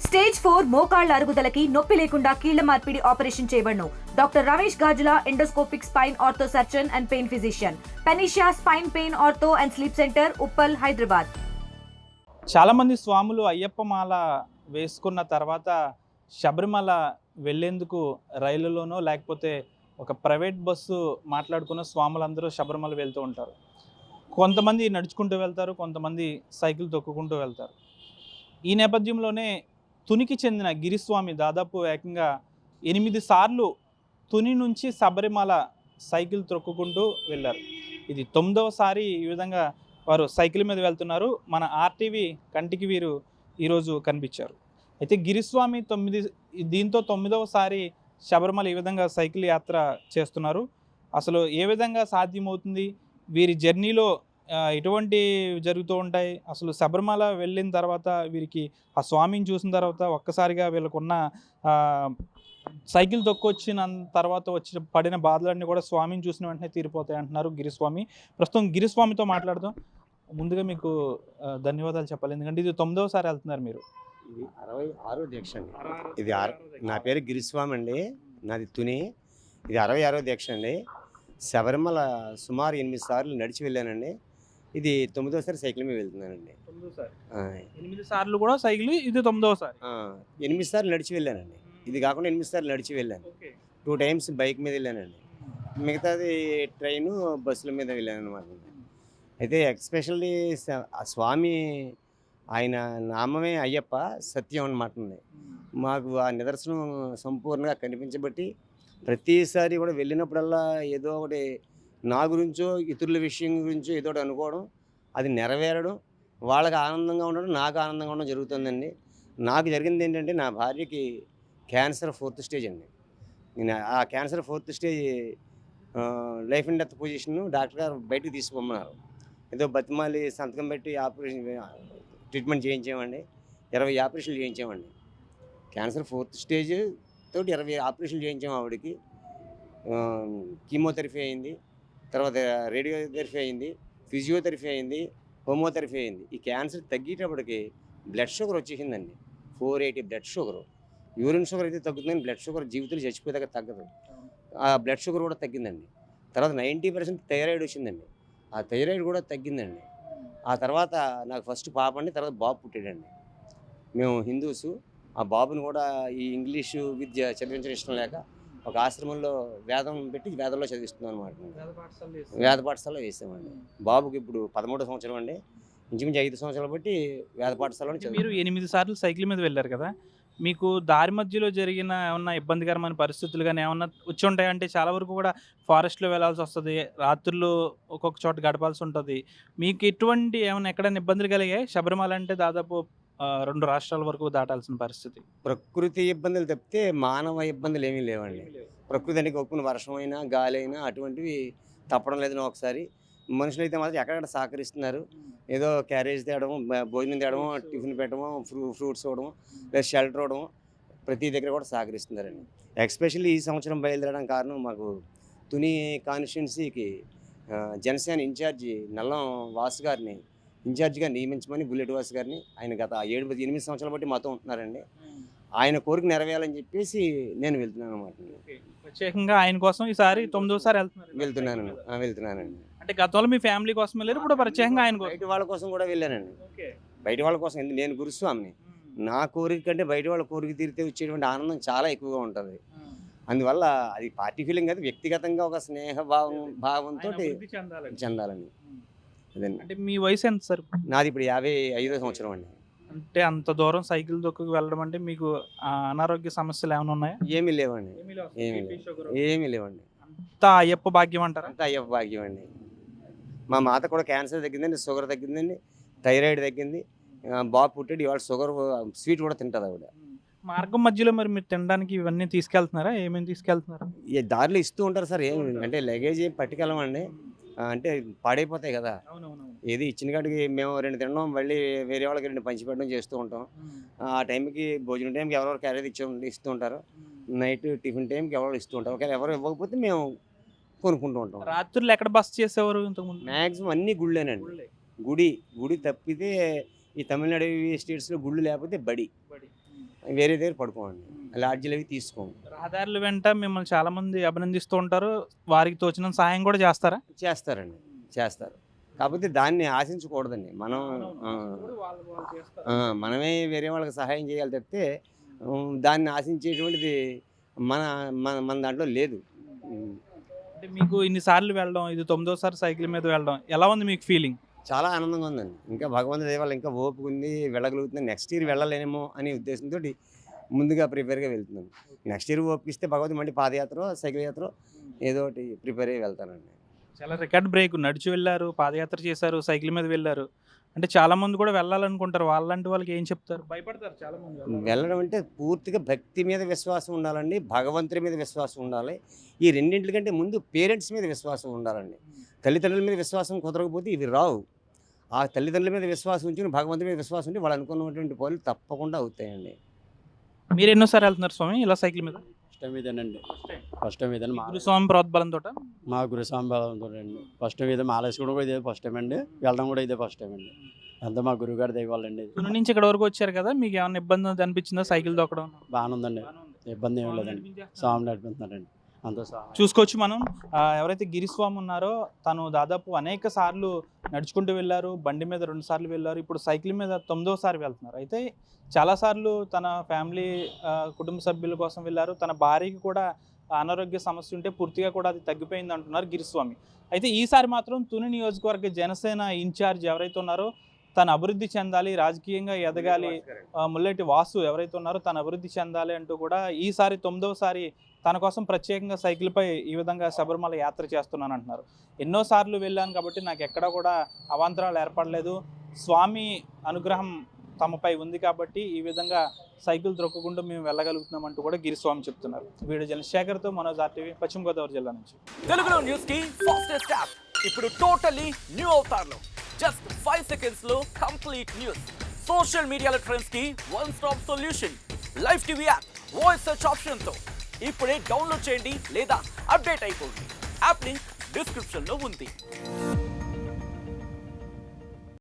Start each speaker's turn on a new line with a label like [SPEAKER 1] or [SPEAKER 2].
[SPEAKER 1] Stage 4 మోకాళ్ల అరుగుదలకి నొప్పి లేకుండా కీళ్ల మార్పిడి ఆపరేషన్ చేయబడును. Doctor Ramesh Gajula, endoscopic spine ortho surgeon and pain physician, పెనిషియా spine pain ortho and sleep centre, Uppal, Hyderabad.
[SPEAKER 2] చాలా మంది స్వాములు అయ్యప్ప మాల వేసుకున్న తర్వాత శబరిమల వెళ్ళేందుకు రైలులోనో లేకపోతే ఒక ప్రైవేట్ బస్సు మాట్లాడుకున్న స్వాములందరూ శబరిమల వెళ్తూ ఉంటారు. కొంతమంది నడుచుకుంటూ వెళ్తారు, కొంతమంది సైకిల్ తొక్కుకుంటూ వెళ్తారు. ఈ నేపథ్యంలోనే తునికి చెందిన గిరిస్వామి దాదాపు ఏకంగా 8 సార్లు తుని నుంచి శబరిమల సైకిల్ తొక్కుకుంటూ వెళ్ళారు. ఇది 9వసారి ఈ విధంగా వారు సైకిల్ మీద వెళ్తున్నారు. మన ఆర్టీవీ కంటికి వీరు ఈరోజు కనిపించారు. అయితే గిరిస్వామి దీంతో 9వసారి శబరిమల ఈ విధంగా సైకిల్ యాత్ర చేస్తున్నారు. అసలు ఏ విధంగా సాధ్యమవుతుంది, వీరి జర్నీలో ఎటువంటి జరుగుతూ ఉంటాయి, అసలు శబరిమల వెళ్ళిన తర్వాత వీరికి ఆ స్వామిని చూసిన తర్వాత ఒక్కసారిగా వీళ్ళకున్న సైకిల్ తొక్కొచ్చిన తర్వాత పడిన బాధలన్నీ కూడా స్వామిని చూసిన వెంటనే తీరిపోతాయి అంటున్నారు గిరిస్వామి. ప్రస్తుతం గిరిస్వామితో మాట్లాడదాం. ముందుగా మీకు ధన్యవాదాలు చెప్పాలి, ఎందుకంటే ఇది 9వసారి వెళ్తున్నారు మీరు.
[SPEAKER 3] ఇది 66వ దీక్ష అండి. ఇది నా పేరు గిరిస్వామి అండి, నాది తుని. ఇది 66వ దీక్ష అండి. శబరిమల సుమారు 8 సార్లు నడిచి వెళ్ళానండి. ఇది 9వసారి సైకిల్ మీద వెళ్తున్నానండి.
[SPEAKER 2] 8 సార్లు కూడా సైకిల్, ఇది 9వసారి.
[SPEAKER 3] 8 సార్లు నడిచి వెళ్ళానండి. ఇది కాకుండా 8 సార్లు నడిచి వెళ్ళాను. 2 టైమ్స్ బైక్ మీద వెళ్ళానండి. మిగతాది ట్రైను, బస్సుల మీద వెళ్ళాను అనమాట. అయితే ఎస్పెషల్లీ ఆ స్వామి ఆయన నామమే అయ్యప్ప, సత్యం అన్నమాట. మాకు ఆ నిదర్శనం సంపూర్ణంగా కనిపించబట్టి ప్రతిసారి కూడా వెళ్ళినప్పుడల్లా ఏదో ఒకటి నా గురించో ఇతరుల విషయం గురించో ఏదో ఒకటి అనుకోవడం, అది నెరవేరడం, వాళ్ళకి ఆనందంగా ఉండడం, నాకు ఆనందంగా ఉండడం జరుగుతుందండి. నాకు జరిగింది ఏంటంటే, నా భార్యకి క్యాన్సర్ 4th స్టేజ్ అండి. నేను ఆ cancer 4th stage life and death position doctor గారు బయటకు తీసుకుపోమన్నారు. ఏదో బతిమాలి సంతకం పెట్టి ఆపరేషన్ ట్రీట్మెంట్ చేయించామండి. 20 ఆపరేషన్లు చేయించామండి. క్యాన్సర్ 4th స్టేజ్ తోటి 20 ఆపరేషన్లు చేయించాము ఆవిడకి. కీమోథెరపీ అయింది, తర్వాత రేడియోథెరపీ అయింది, ఫిజియోథెరపీ అయింది, హోమోథెరపీ అయింది. ఈ క్యాన్సర్ తగ్గేటప్పటికి బ్లడ్ షుగర్ వచ్చేసిందండి. 480 బ్లడ్ షుగర్. యూరిన్ షుగర్ అయితే తగ్గుతుందని, బ్లడ్ షుగర్ జీవితంలో చచ్చిపోయేదాకా తగ్గదు. ఆ బ్లడ్ షుగర్ కూడా తగ్గిందండి. తర్వాత 90% థైరాయిడ్ వచ్చిందండి. ఆ థైరాయిడ్ కూడా తగ్గిందండి. ఆ తర్వాత నాకు ఫస్ట్ పాప అండి, తర్వాత బాబు పుట్టాడండి. మేము హిందూసు. ఆ బాబుని కూడా ఈ ఇంగ్లీషు విద్య చదివించడం ఇష్టం లేక ఒక ఆశ్రమంలో వేదం పెట్టి వేదంలో చదివిస్తున్నాం అనమాట. వేద పాఠశాలలో వేసామండి. బాబుకి ఇప్పుడు 13వ సంవత్సరం అండి. ఇంచుమించు 5 సంవత్సరాలు బట్టి వేద పాఠశాలలో
[SPEAKER 2] మీరు 8 సార్లు సైకిల్ మీద వెళ్ళారు కదా, మీకు దారి మధ్యలో జరిగిన ఏమన్నా ఇబ్బందికరమైన పరిస్థితులు కానీ ఏమన్నా వచ్చి ఉంటాయి? అంటే చాలా వరకు కూడా ఫారెస్ట్లో వెళ్ళాల్సి వస్తుంది, రాత్రులు ఒక్కొక్క చోట గడపాల్సి ఉంటుంది. మీకు ఎటువంటి ఏమైనా ఎక్కడైనా ఇబ్బందులు కలిగాయి? శబరిమల అంటే దాదాపు 2 రాష్ట్రాల వరకు దాటాల్సిన పరిస్థితి.
[SPEAKER 3] ప్రకృతి ఇబ్బందులు తప్పితే మానవ ఇబ్బందులు ఏమీ లేవండి. ప్రకృతి అంటే ఒప్పుకున్న వర్షం అయినా గాలి అయినా అటువంటివి తప్పడం లేదని ఒకసారి. మనుషులు అయితే మాత్రం ఎక్కడెక్కడ సహకరిస్తున్నారు. ఏదో క్యారేజ్ తేవడం, భోజనం తేవడం, టిఫిన్ పెట్టడం, ఫ్రూట్స్ ఇవ్వడం, లేదా షెల్టర్ ఇవ్వడం, ప్రతి దగ్గర కూడా సహకరిస్తున్నారండి. ఎస్పెషల్లీ ఈ సంవత్సరం బయలుదేరడం కారణం, మాకు తుని కాన్స్టిట్యున్సీకి జనసేన ఇన్ఛార్జి నల్లం వాసు గారిని ఇన్ఛార్జిగా నియమించమని, బుల్లెట్ వాసు గారిని, ఆయన గత 8 సంవత్సరాల బట్టి మాతో ఉంటున్నారండి. ఆయన కోరిక నెరవేరాలని చెప్పేసి నేను వెళ్తున్నాను అనమాట.
[SPEAKER 2] ప్రత్యేకంగా ఆయన కోసం ఈసారి 9వసారి
[SPEAKER 3] వెళ్తున్నానండి.
[SPEAKER 2] అంటే గతంలో మీ ఫ్యామిలీ కోసం వెళ్ళారు, ఇప్పుడు ప్రత్యేకంగా ఆయన కోసం?
[SPEAKER 3] బయట వాళ్ళ కోసం కూడా వెళ్ళానండి. బయట వాళ్ళ కోసం, నేను గురుస్వామిని. నా కోరిక కంటే బయట వాళ్ళ కోరిక తీరితే వచ్చేటువంటి ఆనందం చాలా ఎక్కువగా ఉంటుంది. అందువల్ల అది పార్టీ ఫీలింగ్ కాదు, వ్యక్తిగతంగా ఒక స్నేహ భావంతో చెందాలని.
[SPEAKER 2] అంటే మీ వయసు ఎంత సార్?
[SPEAKER 3] నాది ఇప్పుడు 55వ సంవత్సరం అండి.
[SPEAKER 2] అంటే అంత దూరం సైకిల్ తొక్కుకు వెళ్ళడం అంటే మీకు అనారోగ్య సమస్యలు ఏమైనా ఉన్నాయా?
[SPEAKER 3] ఏమీ లేవండి. ఏమీ లేవండి.
[SPEAKER 2] అంతా అయ్యప్ప భాగ్యం అంటారా?
[SPEAKER 3] అంతా అయ్యప్ప భాగ్యం అండి. మా మాత కూడా క్యాన్సర్ తగ్గిందండి, షుగర్ తగ్గిందండి, థైరాయిడ్ తగ్గింది. బాబు పుట్టాడు. ఇవాళ షుగర్ స్వీట్ కూడా తింటుంది ఆవిడ.
[SPEAKER 2] మార్గం మధ్యలో మరి మీరు తినడానికి ఇవన్నీ తీసుకెళ్తున్నారా? ఏమేమి తీసుకెళ్తున్నారు?
[SPEAKER 3] దారిలో ఇస్తూ ఉంటారు సార్. ఏమి అంటే లగేజ్ ఏం పట్టుకెళ్ళమండి, అంటే పాడైపోతాయి కదా. ఏది ఇచ్చిన కాడికి మేము 2 తినడం, మళ్ళీ వేరే వాళ్ళకి 2 పంచిపెట్టడం చేస్తూ ఉంటాం. ఆ టైంకి భోజనం టైంకి ఎవరెవరు క్యారేజ్ ఇస్తూ ఉంటారు. నైట్ టిఫిన్ టైంకి ఎవరు ఇస్తూ ఉంటారు. ఒకవేళ ఎవరు ఇవ్వకపోతే మేము కొనుక్కుంటూ ఉంటాం.
[SPEAKER 2] రాత్రులు ఎక్కడ బస్ చేసేవారు ఇంతకుముందు?
[SPEAKER 3] మ్యాక్సిమం అన్ని గుళ్ళేనండి. గుడి తప్పితే ఈ తమిళనాడు స్టేట్స్లో గుళ్ళు లేకపోతే బడి. వేరే దగ్గర పడుకోమండి, లాడ్జీలు అవి తీసుకోము.
[SPEAKER 2] రహదారుల వెంట మిమ్మల్ని చాలా మంది అభినందిస్తూ ఉంటారు, వారికి తోచిన సహాయం కూడా చేస్తారా?
[SPEAKER 3] చేస్తారండి, చేస్తారు. కాకపోతే దాన్ని ఆశించకూడదండి. మనం మనమే వేరే వాళ్ళకి సహాయం చేయాలి తప్పితే దాన్ని ఆశించేటువంటిది మన మన మన దాంట్లో లేదు.
[SPEAKER 2] అంటే మీకు ఇన్నిసార్లు వెళ్ళడం, ఇది 9వ సారి సైకిల్ మీద వెళ్ళడం ఎలా ఉంది మీకు ఫీలింగ్?
[SPEAKER 3] చాలా ఆనందంగా ఉందండి. ఇంకా భగవంతుడి దయ వల్ల ఇంకా ఓపిక ఉంది, వెళ్ళగలుగుతుంది. నెక్స్ట్ ఇయర్ వెళ్ళలేనేమో అనే ఉద్దేశంతో ముందుగా ప్రిపేర్గా వెళ్తున్నాను. నెక్స్ట్ ఇయర్ ఓపిస్తే భగవంతుడు మళ్ళీ పాదయాత్ర, సైకిల్ యాత్ర ఏదో ఒకటి ప్రిపేర్ అయ్యి వెళ్తానండి.
[SPEAKER 2] చాలా రికార్డ్ బ్రేక్, నడిచి వెళ్ళారు, పాదయాత్ర చేశారు, సైకిల్ మీద వెళ్ళారు. అంటే చాలా మంది కూడా వెళ్ళాలనుకుంటారు, వాళ్ళంటి వాళ్ళకి ఏం చెప్తారు? భయపడతారు చాలా మంది.
[SPEAKER 3] వెళ్ళడం అంటే పూర్తిగా భక్తి మీద విశ్వాసం ఉండాలండి, భగవంతుడి మీద విశ్వాసం ఉండాలి. ఈ రెండింటికంటే ముందు పేరెంట్స్ మీద విశ్వాసం ఉండాలండి. తల్లిదండ్రుల మీద విశ్వాసం కుదరకపోతే ఇవి రావు. ఆ తల్లిదండ్రుల మీద విశ్వాసం ఉంచుకుని భగవంతుడి మీద విశ్వాసం ఉంటే వాళ్ళు అనుకున్నటువంటి పనులు తప్పకుండా అవుతాయండి.
[SPEAKER 2] మీరు ఎన్నోసారి వెళ్తున్నారు స్వామి ఇలా సైకిల్ మీద?
[SPEAKER 4] ఫస్ట్ టైం ఇదేనండి. ఫస్ట్ టైం ఇదే
[SPEAKER 2] గురుస్వామి ప్రోద్బలంతో.
[SPEAKER 4] మా గురుస్వామి బలంతో అండి. ఫస్ట్ టైం ఇదే మాలేసుకోవడం కూడా ఇదే ఫస్ట్ టైం అండి, వెళ్ళడం కూడా ఇదే ఫస్ట్ టైం అండి. అంతా మా గురువుగారి దయవాళ్ళండి.
[SPEAKER 2] తుని నుంచి ఇక్కడ వరకు వచ్చారు కదా, మీకు ఏమైనా ఇబ్బంది అనిపించిందా సైకిల్ తొక్కడం?
[SPEAKER 4] బాగానే ఉందండి, ఇబ్బంది ఏం లేదండి. స్వామి నడిపిస్తున్నారండి, అంతా
[SPEAKER 2] చూసుకోవచ్చు మనం. ఎవరైతే గిరిస్వామి ఉన్నారో తను దాదాపు అనేక సార్లు నడుచుకుంటూ వెళ్ళారు, బండి మీద 2 సార్లు వెళ్ళారు, ఇప్పుడు సైకిల్ మీద 9వ సారి వెళ్తున్నారు. అయితే చాలాసార్లు తన ఫ్యామిలీ కుటుంబ సభ్యుల కోసం వెళ్ళారు, తన భార్యకి కూడా అనారోగ్య సమస్య ఉంటే పూర్తిగా కూడా అది తగ్గిపోయింది అంటున్నారు గిరిస్వామి. అయితే ఈసారి మాత్రం తుని నియోజకవర్గ జనసేన ఇన్ఛార్జ్ ఎవరైతే ఉన్నారో తను అభివృద్ధి చెందాలి, రాజకీయంగా ఎదగాలి, ముల్లెటి వాసు ఎవరైతే ఉన్నారో తను అభివృద్ధి చెందాలి అంటూ కూడా ఈసారి 9వ సారి తన కోసం ప్రత్యేకంగా సైకిల్పై ఈ విధంగా శబరిమల యాత్ర చేస్తున్నాను అంటున్నారు. ఎన్నోసార్లు వెళ్ళాను కాబట్టి నాకు ఎక్కడా కూడా అవాంతరాలు ఏర్పడలేదు, స్వామి అనుగ్రహం తమపై ఉంది కాబట్టి ఈ విధంగా సైకిల్ త్రొక్కకుండా మేము వెళ్ళగలుగుతున్నాం అంటూ కూడా గిరిస్వామి చెప్తున్నారు. వీడియో జర్నలిస్ట్ శేఖర్తో మనోజ్ RTV, పశ్చిమ గోదావరి జిల్లా నుంచి.
[SPEAKER 5] తెలుగులో న్యూస్ కి ఫాస్టెస్ట్ యాప్ ఇప్పుడు టోటలీ న్యూ అవతార్లో జస్ట్ 5 seconds లో కంప్లీట్ న్యూస్. సోషల్ మీడియాలో ట్రెండ్స్ కి one stop solution. Live TV app voice search option తో ఇప్పుడే డౌన్లోడ్ చేయండి లేదా అప్డేట్ అయిపోండి. యాప్ లింక్ డిస్క్రిప్షన్ లో ఉంది.